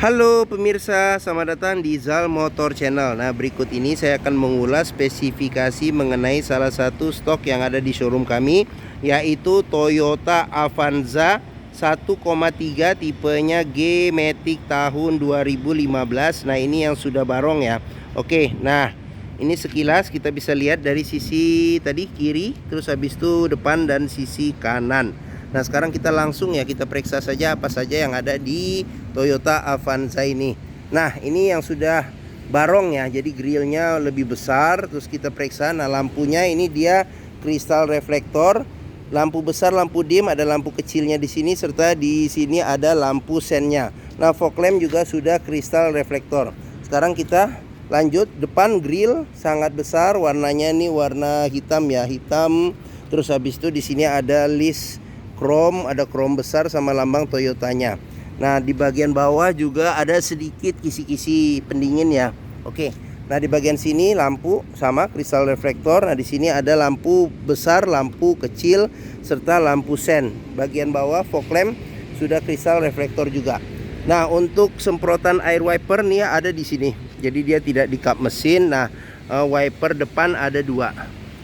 Halo pemirsa, selamat datang di Zal Motor Channel. Nah, berikut ini saya akan mengulas spesifikasi mengenai salah satu stok yang ada di showroom kami, yaitu Toyota Avanza 1,3 tipenya G-Matic tahun 2015. Nah, ini yang sudah barong ya. Oke, nah ini sekilas kita bisa lihat dari sisi tadi kiri, terus habis itu depan dan sisi kanan. Nah, sekarang kita langsung ya kita periksa saja apa saja yang ada di Toyota Avanza ini. Nah, ini yang sudah barong ya, jadi grillnya lebih besar. Terus kita periksa. Nah, lampunya ini dia kristal reflektor, lampu besar, lampu dim, ada lampu kecilnya di sini, serta di sini ada lampu sennya. Nah, fog lamp juga sudah kristal reflektor. Sekarang kita lanjut. Depan grill sangat besar, warnanya ini warna hitam ya, hitam. Terus habis itu di sini ada list chrome, ada chrome besar sama lambang Toyotanya. Nah, di bagian bawah juga ada sedikit kisi-kisi pendingin ya. Oke. Nah, di bagian sini lampu sama kristal reflektor. Nah, di sini ada lampu besar, lampu kecil, serta lampu sen. Bagian bawah fog lamp sudah kristal reflektor juga. Nah, untuk semprotan air wiper nih ada di sini. Jadi dia tidak di kap mesin. Nah, wiper depan ada 2.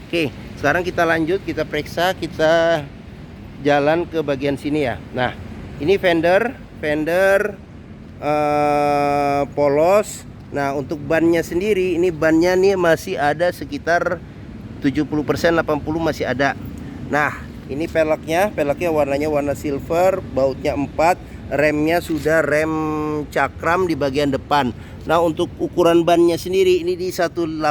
Oke, sekarang kita lanjut, kita periksa, kita jalan ke bagian sini ya. Nah, ini fender polos. Nah, untuk bannya sendiri, ini bannya nih masih ada sekitar 70%, 80 masih ada. Nah, ini peleknya warnanya warna silver, bautnya 4, remnya sudah rem cakram di bagian depan. Nah, untuk ukuran bannya sendiri ini di 185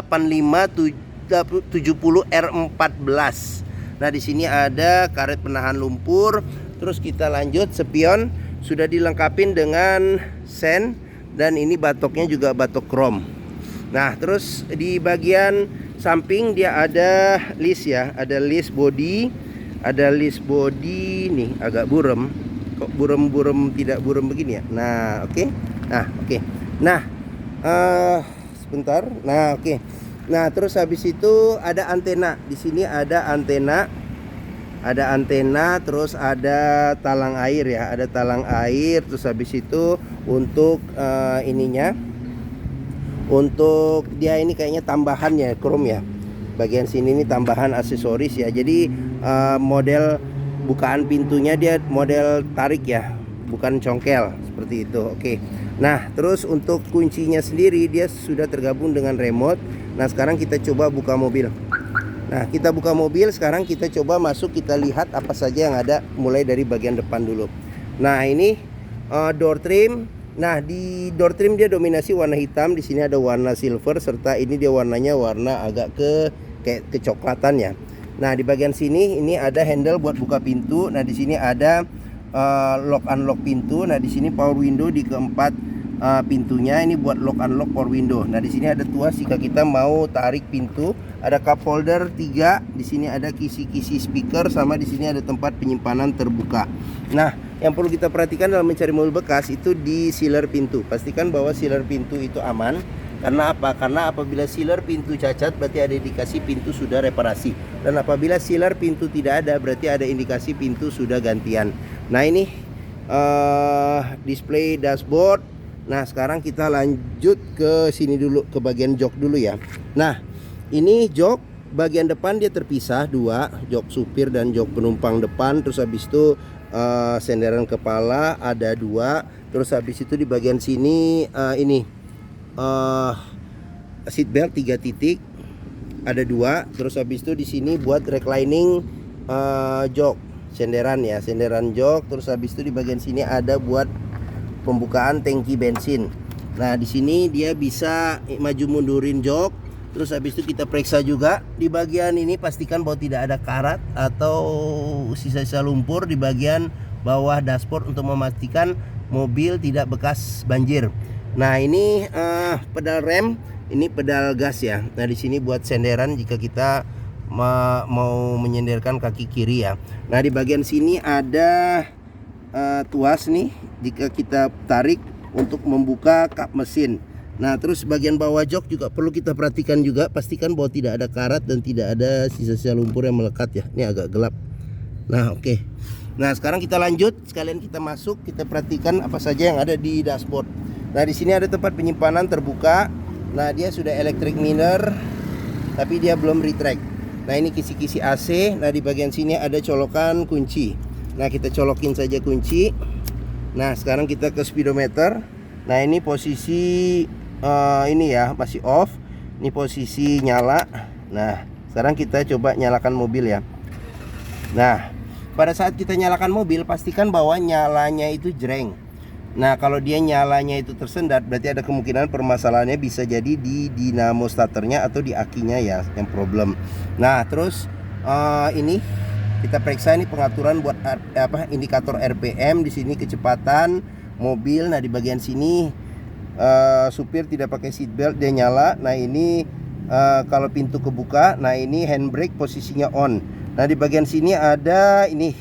70 R14. Nah, di sini ada karet penahan lumpur. Terus kita lanjut, spion sudah dilengkapi dengan sen, dan ini batoknya juga batok krom. Nah, terus di bagian samping dia ada list ya, ada list body, nih agak burem. Kok burem tidak burem begini ya. Nah, oke. Nah, sebentar. Nah, oke. Nah, terus habis itu ada antena. Di sini ada antena. Terus ada talang air ya, Terus habis itu untuk ininya, untuk dia ini kayaknya tambahan ya, chrome ya. Bagian sini ini tambahan aksesoris ya. Jadi model bukaan pintunya dia model tarik ya, bukan congkel seperti itu. Oke. Nah, terus untuk kuncinya sendiri dia sudah tergabung dengan remote. Nah, sekarang kita coba buka mobil. Nah, kita buka mobil, sekarang kita coba masuk, kita lihat apa saja yang ada, mulai dari bagian depan dulu. Nah, ini door trim. Nah, di door trim dia dominasi warna hitam, di sini ada warna silver, serta ini dia warnanya warna agak kayak kecoklatan ya. Nah, di bagian sini ini ada handle buat buka pintu. Nah, di sini ada lock unlock pintu. Nah, di sini power window di keempat pintunya, ini buat lock unlock power window. Nah, di sini ada tuas jika kita mau tarik pintu. Ada cup holder 3. Di sini ada kisi-kisi speaker, sama di sini ada tempat penyimpanan terbuka. Nah, yang perlu kita perhatikan dalam mencari mobil bekas itu di sealer pintu. Pastikan bahwa sealer pintu itu aman. Karena apa? Karena apabila sealer pintu cacat, berarti ada indikasi pintu sudah reparasi. Dan apabila sealer pintu tidak ada, berarti ada indikasi pintu sudah gantian. Nah, ini display dashboard. Nah, sekarang kita lanjut ke sini dulu, ke bagian jok dulu ya. Nah, ini jok bagian depan dia terpisah 2, jok supir dan jok penumpang depan. Terus habis itu senderan kepala ada 2. Terus habis itu di bagian sini ini seat belt 3 titik ada 2. Terus habis itu di sini buat reclining jok, senderan ya, senderan jok. Terus habis itu di bagian sini ada buat pembukaan tangki bensin. Nah, di sini dia bisa maju mundurin jok. Terus habis itu kita periksa juga di bagian ini, pastikan bahwa tidak ada karat atau sisa-sisa lumpur di bagian bawah dashboard untuk memastikan mobil tidak bekas banjir. Nah, ini pedal rem, ini pedal gas ya. Nah, di sini buat senderan jika kita mau menyenderkan kaki kiri ya. Nah, di bagian sini ada tuas nih jika kita tarik untuk membuka kap mesin. Nah, terus bagian bawah jok juga perlu kita perhatikan juga, pastikan bahwa tidak ada karat dan tidak ada sisa-sisa lumpur yang melekat ya. Ini agak gelap. Nah, oke. Nah, sekarang kita lanjut, sekalian kita masuk, kita perhatikan apa saja yang ada di dashboard. Nah, di sini ada tempat penyimpanan terbuka. Nah, dia sudah electric mirror, tapi dia belum retract. Nah, ini kisi-kisi AC. Nah, di bagian sini ada colokan kunci. Nah, kita colokin saja kunci. Nah, sekarang kita ke speedometer. Nah, ini posisi ini ya, masih off. Ini posisi nyala. Nah, sekarang kita coba nyalakan mobil ya. Nah, pada saat kita nyalakan mobil, pastikan bahwa nyalanya itu jreng. Nah, kalau dia nyalanya itu tersendat, berarti ada kemungkinan permasalahannya bisa jadi di dinamo starternya atau di akinya ya yang problem. Nah, terus ini kita periksa ini pengaturan buat indikator RPM. Di sini kecepatan mobil. Nah, di bagian sini supir tidak pakai seat belt, dia nyala. Nah, ini kalau pintu kebuka. Nah, ini handbrake posisinya on. Nah, di bagian sini ada ini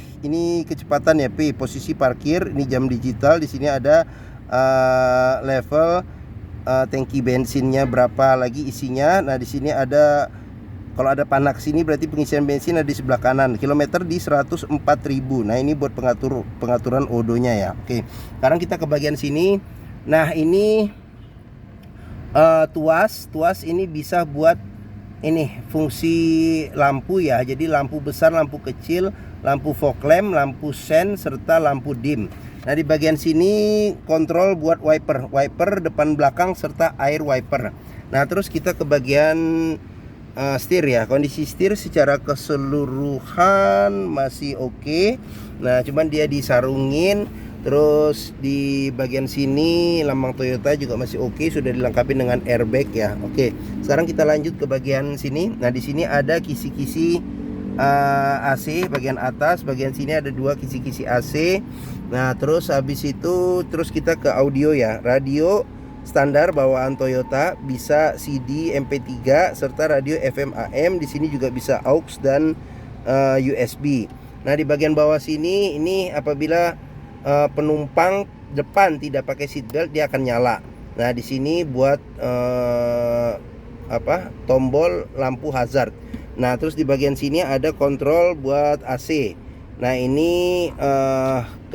kecepatan ya, P, posisi parkir, ini jam digital. Di sini ada level tangki bensinnya berapa lagi isinya. Nah, di sini ada, kalau ada panah ke sini berarti pengisian bensin ada di sebelah kanan. Kilometer di 104.000. Nah, ini buat pengaturan odonya ya. Oke. Sekarang kita ke bagian sini. Nah, ini tuas ini bisa buat ini fungsi lampu ya. Jadi lampu besar, lampu kecil, lampu fog lamp, lampu sen, serta lampu dim. Nah, di bagian sini kontrol buat wiper depan belakang serta air wiper. Nah, terus kita ke bagian setir ya. Kondisi setir secara keseluruhan masih oke. Nah, cuman dia disarungin. Terus di bagian sini lambang Toyota juga masih oke, sudah dilengkapi dengan airbag ya. Oke, sekarang kita lanjut ke bagian sini. Nah, di sini ada kisi-kisi AC bagian atas, bagian sini ada dua kisi-kisi AC. Nah, terus habis itu terus kita ke audio ya. Radio standar bawaan Toyota, bisa CD, MP3 serta radio FM AM. Di sini juga bisa aux dan USB. Nah, di bagian bawah sini ini apabila penumpang depan tidak pakai seat belt, dia akan nyala. Nah, di sini buat tombol lampu hazard. Nah, terus di bagian sini ada kontrol buat AC. Nah, ini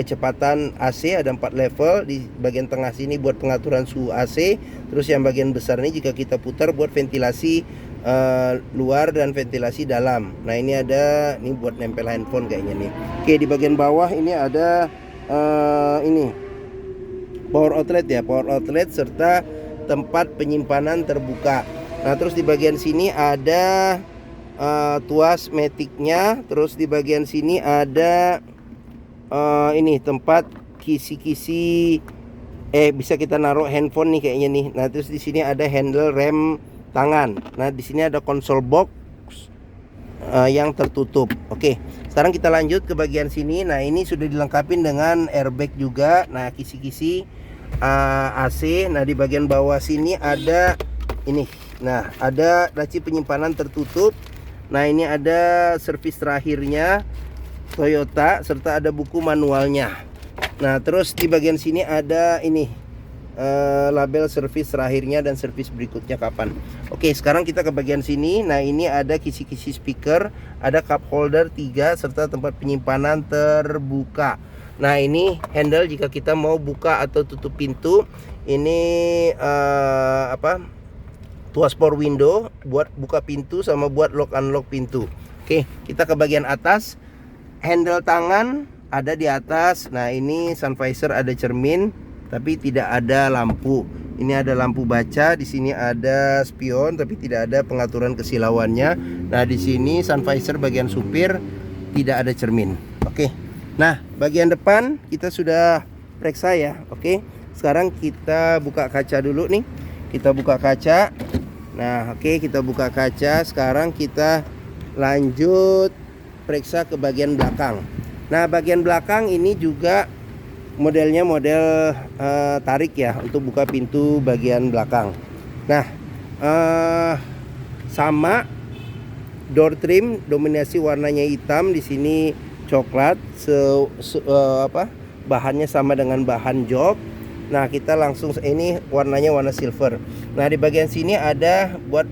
kecepatan AC ada 4 level. Di bagian tengah sini buat pengaturan suhu AC. Terus yang bagian besar ini jika kita putar buat ventilasi luar dan ventilasi dalam. Nah, ini ada, ini buat nempel handphone kayaknya nih. Oke, di bagian bawah ini ada ini power outlet ya, power outlet serta tempat penyimpanan terbuka. Nah, terus di bagian sini ada tuas maticnya. Terus di bagian sini ada ini tempat kisi-kisi bisa kita naruh handphone nih kayaknya nih. Nah, terus di sini ada handle rem tangan. Nah, di sini ada console box yang tertutup. Oke, sekarang kita lanjut ke bagian sini. Nah, ini sudah dilengkapi dengan airbag juga. Nah, kisi-kisi AC. Nah, di bagian bawah sini ada ini. Nah, ada laci penyimpanan tertutup. Nah, ini ada servis terakhirnya Toyota serta ada buku manualnya. Nah, terus di bagian sini ada ini label servis terakhirnya dan servis berikutnya kapan. Oke, sekarang kita ke bagian sini. Nah, ini ada kisi-kisi speaker, ada cup holder 3 serta tempat penyimpanan terbuka. Nah, ini handle jika kita mau buka atau tutup pintu. Ini tuas power window buat buka pintu sama buat lock unlock pintu. Oke, kita ke bagian atas. Handle tangan ada di atas. Nah, ini sun visor, ada cermin tapi tidak ada lampu. Ini ada lampu baca, di sini ada spion tapi tidak ada pengaturan kesilauannya. Nah, di sini sun visor bagian supir tidak ada cermin. Oke. Nah, bagian depan kita sudah periksa ya. Oke. Sekarang kita buka kaca dulu nih. Kita buka kaca. Nah, oke, kita buka kaca. Sekarang kita lanjut periksa ke bagian belakang. Nah, bagian belakang ini juga modelnya model tarik ya untuk buka pintu bagian belakang. Nah, sama door trim dominasi warnanya hitam, di sini coklat, bahannya sama dengan bahan jok. Nah, kita langsung ini warnanya warna silver. Nah, di bagian sini ada buat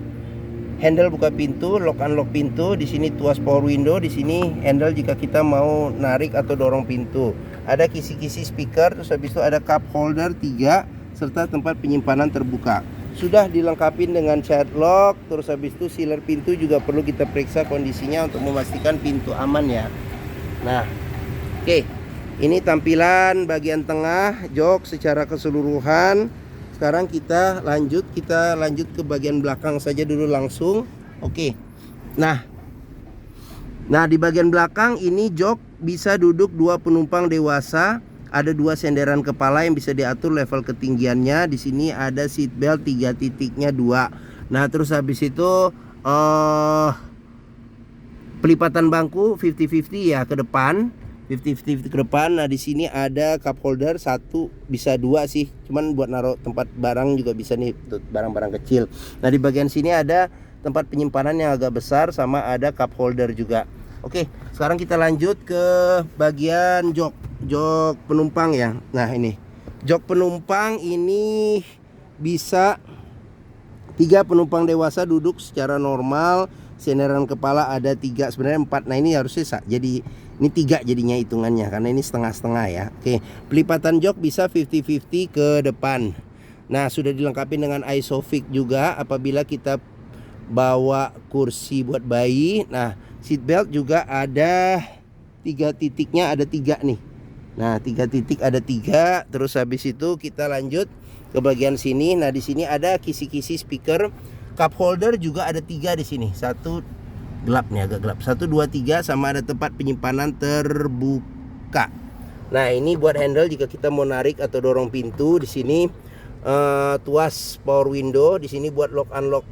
handle buka pintu, lock unlock pintu. Di sini tuas power window, di sini handle jika kita mau narik atau dorong pintu. Ada kisi-kisi speaker, terus habis itu ada cup holder 3 serta tempat penyimpanan terbuka. Sudah dilengkapi dengan child lock, terus habis itu sealer pintu juga perlu kita periksa kondisinya untuk memastikan pintu aman ya. Nah, oke. Ini tampilan bagian tengah jok secara keseluruhan. Sekarang kita lanjut ke bagian belakang saja dulu langsung. Oke. Nah, di bagian belakang ini jok bisa duduk 2 penumpang dewasa. Ada 2 senderan kepala yang bisa diatur level ketinggiannya. Di sini ada seat belt 3 titiknya 2. Nah, terus habis itu pelipatan bangku 50-50 ya ke depan. 50-50 ke depan. Nah, di sini ada cup holder 1, bisa 2 sih. Cuman buat naruh tempat barang juga bisa nih, barang-barang kecil. Nah, di bagian sini ada tempat penyimpanan yang agak besar sama ada cup holder juga. Oke, sekarang kita lanjut ke bagian jok penumpang ya. Nah, ini jok penumpang ini bisa 3 penumpang dewasa duduk secara normal. Senderan kepala ada 3, sebenarnya 4. Nah, ini harusnya jadi ini 3 jadinya hitungannya karena ini setengah-setengah ya. Oke, pelipatan jok bisa 50-50 ke depan. Nah, sudah dilengkapi dengan isofix juga apabila kita bawa kursi buat bayi. Nah, seat belt juga ada 3 titiknya, ada 3 nih. Nah, 3 titik ada 3. Terus habis itu kita lanjut ke bagian sini. Nah, di sini ada kisi-kisi speaker. Cup holder juga ada 3 di sini. 1 gelap nih, agak gelap. 1, 2, 3 sama ada tempat penyimpanan terbuka. Nah, ini buat handle jika kita mau narik atau dorong pintu. Di sini tuas power window. Di sini buat lock unlock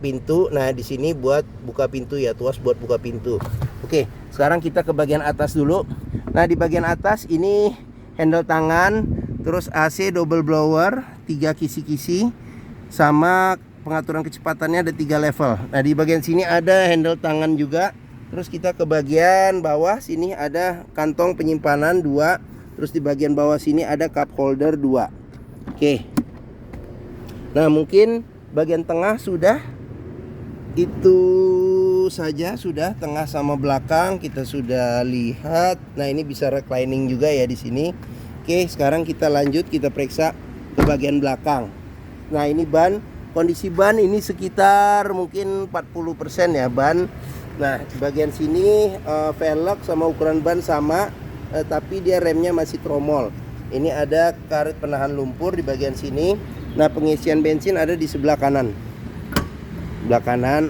pintu. Nah, di sini buat buka pintu ya, tuas buat buka pintu. Oke, sekarang kita ke bagian atas dulu. Nah, di bagian atas ini handle tangan, terus AC double blower, 3 kisi-kisi, sama pengaturan kecepatannya ada 3 level. Nah, di bagian sini ada handle tangan juga. Terus kita ke bagian bawah sini ada kantong penyimpanan 2. Terus di bagian bawah sini ada cup holder 2. Oke. Nah, mungkin bagian tengah sudah. Itu saja, sudah tengah sama belakang kita sudah lihat. Nah, ini bisa reclining juga ya di sini. Oke, sekarang kita lanjut, kita periksa ke bagian belakang. Nah, ini ban. Kondisi ban ini sekitar mungkin 40% ya ban. Nah, di bagian sini velg sama ukuran ban sama, tapi dia remnya masih tromol. Ini ada karet penahan lumpur di bagian sini. Nah, pengisian bensin ada di sebelah kanan.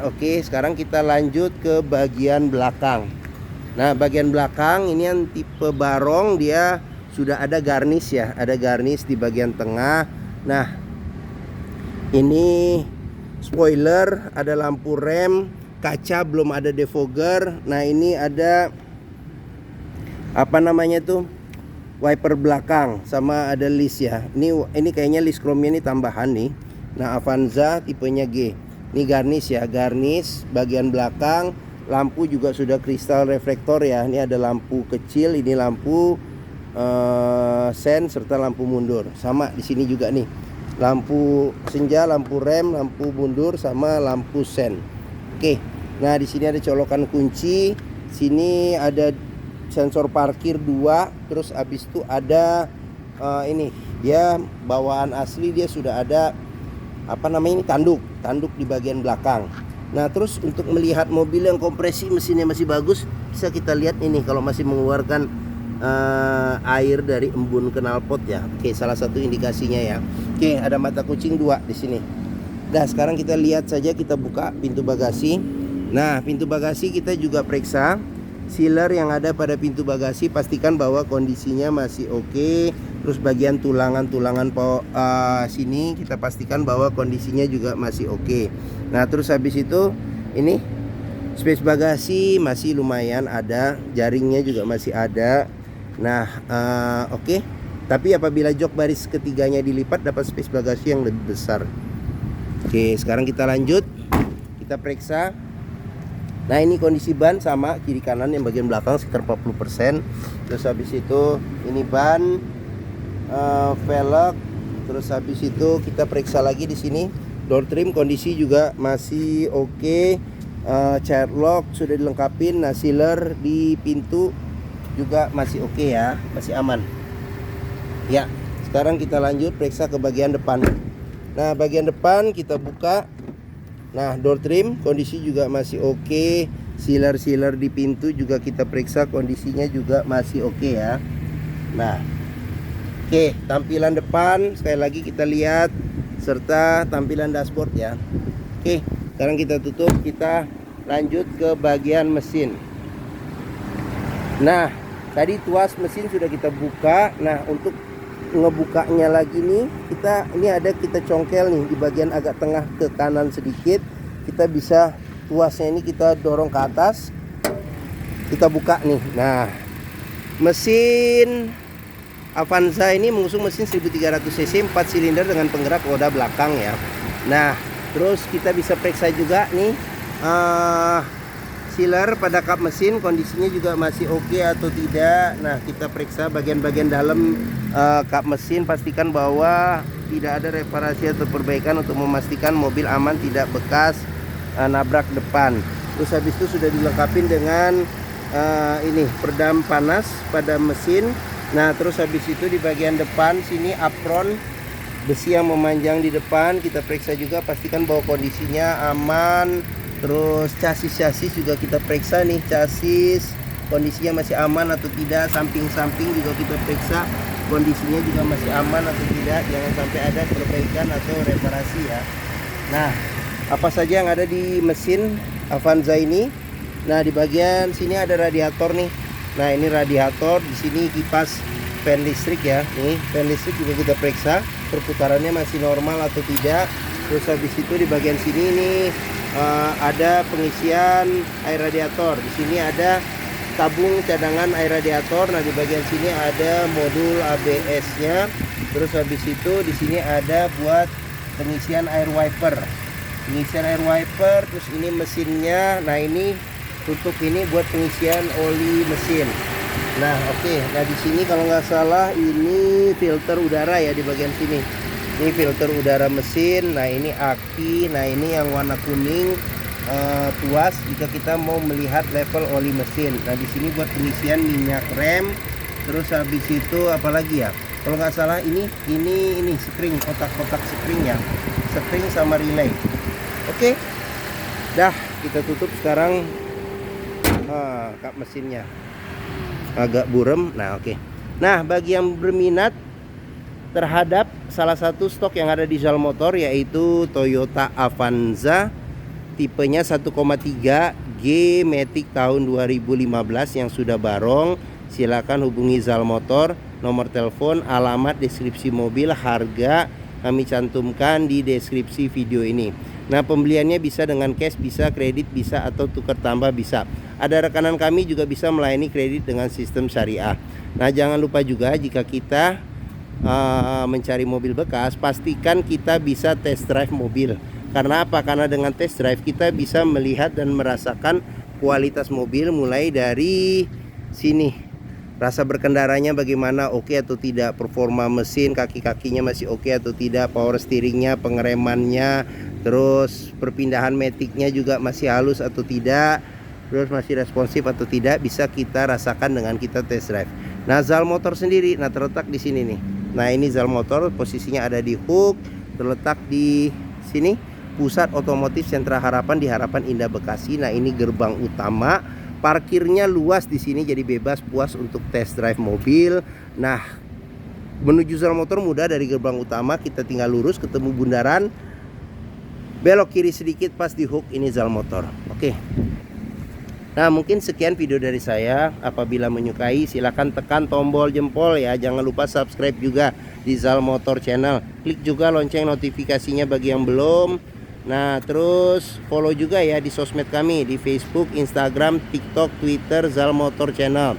Oke, sekarang kita lanjut ke bagian belakang. Nah, bagian belakang ini yang tipe barong, dia sudah ada garnish ya, ada garnish di bagian tengah. Nah, ini spoiler, ada lampu rem, kaca belum ada defogger. Nah, ini ada apa namanya tuh, wiper belakang sama ada list ya. Ini kayaknya list chrome-nya ini tambahan nih. Nah, Avanza tipenya G. Ini garnish ya, garnish bagian belakang. Lampu juga sudah kristal reflektor ya. Ini ada lampu kecil, ini lampu sen serta lampu mundur. Sama di sini juga nih. Lampu senja, lampu rem, lampu mundur sama lampu sen. Oke. Nah, di sini ada colokan kunci. Sini ada sensor parkir 2. Terus habis itu ada ini dia bawaan asli, dia sudah ada apa namanya ini, tanduk di bagian belakang. Nah, terus untuk melihat mobil yang kompresi mesinnya masih bagus, bisa kita lihat ini kalau masih mengeluarkan air dari embun knalpot ya. Oke, salah satu indikasinya ya. Oke, ada mata kucing 2 di sini. Nah, sekarang kita lihat saja, kita buka pintu bagasi. Nah, pintu bagasi kita juga periksa sealer yang ada pada pintu bagasi, pastikan bahwa kondisinya masih oke. Terus bagian tulangan-tulangan sini kita pastikan bahwa kondisinya juga masih oke. Nah, terus habis itu ini space bagasi masih lumayan ada, jaringnya juga masih ada. Nah, oke. Tapi apabila jok baris ketiganya dilipat, dapat space bagasi yang lebih besar. Oke, sekarang kita lanjut, kita periksa. Nah, ini kondisi ban sama kiri kanan yang bagian belakang sekitar 40%. Terus habis itu ini ban, velg. Terus habis itu kita periksa lagi di sini door trim, kondisi juga masih oke. Child lock sudah dilengkapin. Nah, sealer di pintu juga masih oke ya, masih aman. Ya, sekarang kita lanjut periksa ke bagian depan. Nah, bagian depan kita buka. Nah, door trim kondisi juga masih oke. Sealer di pintu juga kita periksa, kondisinya juga masih oke ya. Nah, oke, tampilan depan sekali lagi kita lihat, serta tampilan dashboard ya. Oke, sekarang kita tutup, kita lanjut ke bagian mesin. Nah, tadi tuas mesin sudah kita buka. Nah, untuk ngebukanya lagi nih, kita congkel nih di bagian agak tengah ke kanan sedikit. Kita bisa tuasnya ini kita dorong ke atas, kita buka nih. Nah, mesin Avanza ini mengusung mesin 1300 cc 4 silinder dengan penggerak roda belakang ya. Nah, terus kita bisa periksa juga nih sealer pada kap mesin, kondisinya juga masih oke atau tidak. Nah, kita periksa bagian-bagian dalam kap mesin, pastikan bahwa tidak ada reparasi atau perbaikan untuk memastikan mobil aman, tidak bekas nabrak depan. Terus habis itu sudah dilengkapi dengan ini peredam panas pada mesin. Nah, terus habis itu di bagian depan sini apron besi yang memanjang di depan kita periksa juga, pastikan bahwa kondisinya aman. Terus chassis juga kita periksa nih, chassis kondisinya masih aman atau tidak. Samping-samping juga kita periksa, kondisinya juga masih aman atau tidak. Jangan sampai ada perbaikan atau reparasi ya. Nah, apa saja yang ada di mesin Avanza ini? Nah, di bagian sini ada radiator nih. Nah, ini radiator, di sini kipas fan listrik ya. Nih, fan listrik juga kita periksa, perputarannya masih normal atau tidak. Terus habis itu di bagian sini nih ada pengisian air radiator. Di sini ada tabung cadangan air radiator. Nah, di bagian sini ada modul ABS-nya. Terus habis itu di sini ada buat pengisian air wiper. Pengisian air wiper, terus ini mesinnya. Nah, ini tutup ini buat pengisian oli mesin. Nah, oke. Nah, di sini kalau nggak salah ini filter udara ya di bagian sini. Ini filter udara mesin. Nah, ini aki. Nah, ini yang warna kuning tuas jika kita mau melihat level oli mesin. Nah, di sini buat pengisian minyak rem. Terus habis itu apalagi ya? Kalau nggak salah ini spring, kotak-kotak spring ya. Spring sama relay. Oke. Dah, kita tutup sekarang kap mesinnya. Agak burem. Nah, oke. Nah, bagi yang berminat terhadap salah satu stok yang ada di Zal Motor, yaitu Toyota Avanza tipenya 1,3 G Matic tahun 2015 yang sudah barong, silakan hubungi Zal Motor. Nomor telepon, alamat, deskripsi mobil, harga kami cantumkan di deskripsi video ini. Nah, pembeliannya bisa dengan cash, bisa kredit, bisa atau tukar tambah bisa. Ada rekanan kami juga bisa melayani kredit dengan sistem syariah. Nah, jangan lupa juga jika kita mencari mobil bekas, pastikan kita bisa test drive mobil. Karena apa? Karena dengan test drive kita bisa melihat dan merasakan kualitas mobil, mulai dari sini, rasa berkendaranya bagaimana, oke atau tidak, performa mesin, kaki-kakinya masih oke atau tidak, power steeringnya, pengeremannya, terus perpindahan maticnya juga masih halus atau tidak, terus masih responsif atau tidak, bisa kita rasakan dengan kita test drive. Nah, Zal Motor sendiri, nah terletak di sini nih. Nah, ini Zal Motor, posisinya ada di Hook, terletak di sini, Pusat Otomotif Sentra Harapan di Harapan Indah Bekasi. Nah, ini gerbang utama, parkirnya luas di sini, jadi bebas puas untuk test drive mobil. Nah, menuju Zal Motor mudah, dari gerbang utama kita tinggal lurus ketemu bundaran, belok kiri sedikit pas di Hook, ini Zal Motor. Oke. Nah, mungkin sekian video dari saya. Apabila menyukai, silahkan tekan tombol jempol ya. Jangan lupa subscribe juga di Zal Motor Channel. Klik juga lonceng notifikasinya bagi yang belum. Nah, terus follow juga ya di sosmed kami, di Facebook, Instagram, TikTok, Twitter, Zal Motor Channel.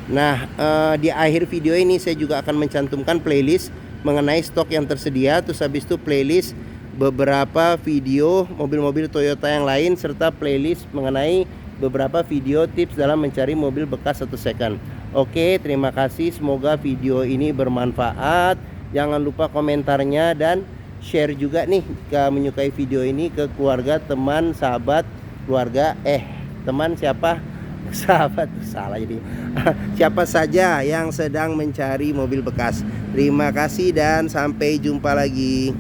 Nah, di akhir video ini saya juga akan mencantumkan playlist mengenai stok yang tersedia. Terus habis itu playlist beberapa video mobil-mobil Toyota yang lain, serta playlist mengenai beberapa video tips dalam mencari mobil bekas atau second. Oke, terima kasih. Semoga video ini bermanfaat. Jangan lupa komentarnya dan share juga nih jika menyukai video ini ke keluarga, teman, sahabat, keluarga, teman siapa, sahabat salah jadi siapa saja yang sedang mencari mobil bekas. Terima kasih dan sampai jumpa lagi.